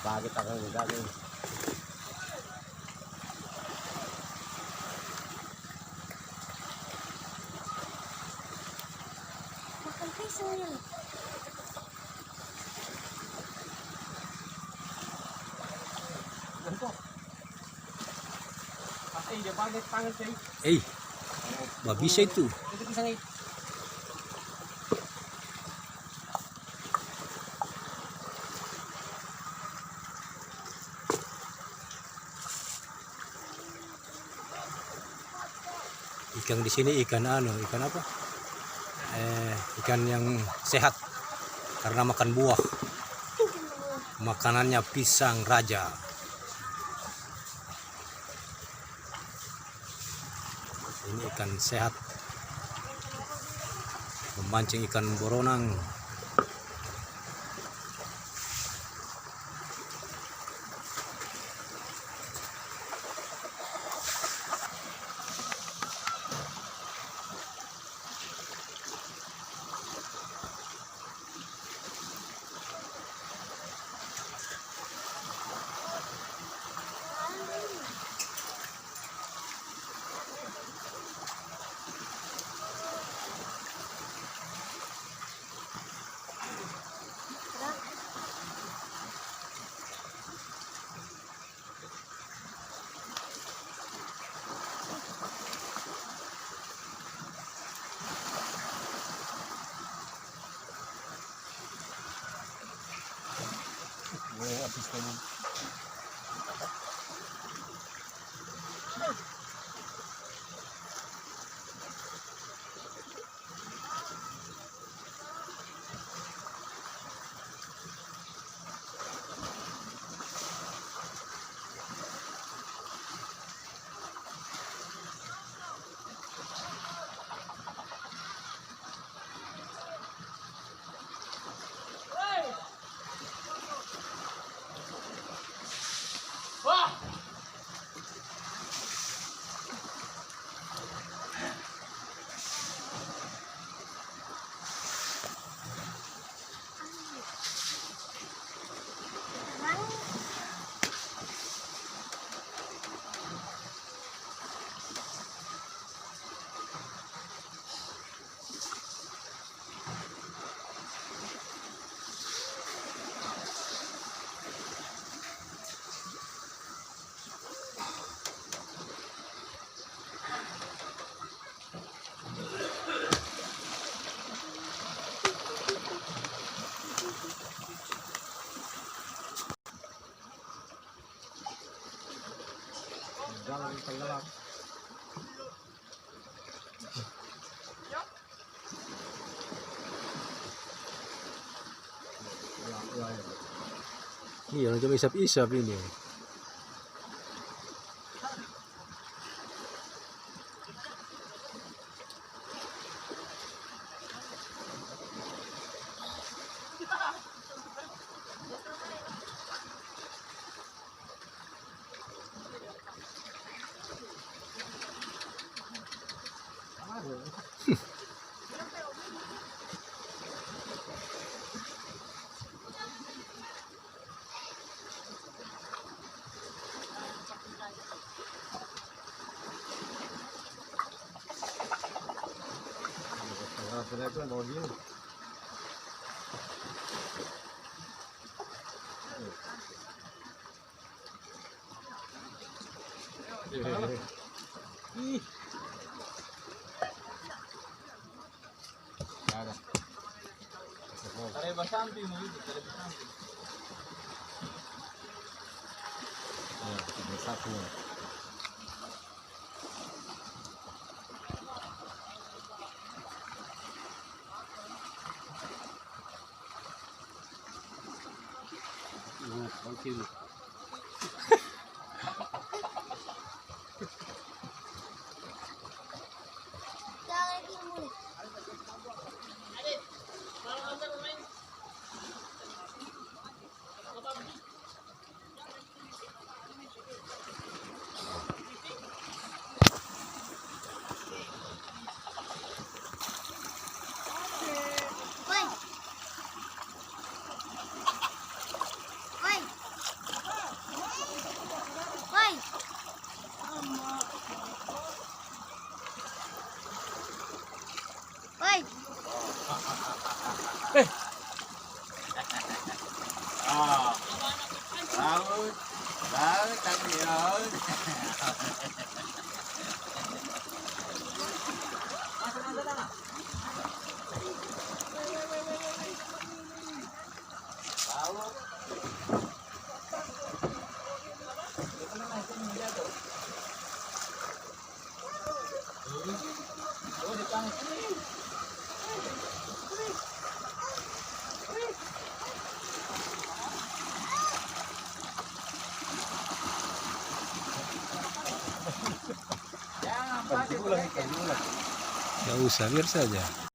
Bakit ako yung gagawin? Makan pisang yan. Ganito. Pati, di ba? Tangan sa'yo. Eh, mabisa itu. Ito pisang eh. Ikan di sini ikan ikan apa? Ikan yang sehat karena makan buah. Makanannya pisang raja. Ini ikan sehat. Memancing ikan boronang. Habis kamu. Jangan tenggelam. Iya, cuma isap-isap ini. Ternyata mau gini. Ih. Ada. Tare basanti mo itu, tare basanti. Oh, satu. Thank you. Nggak usah, biar saja.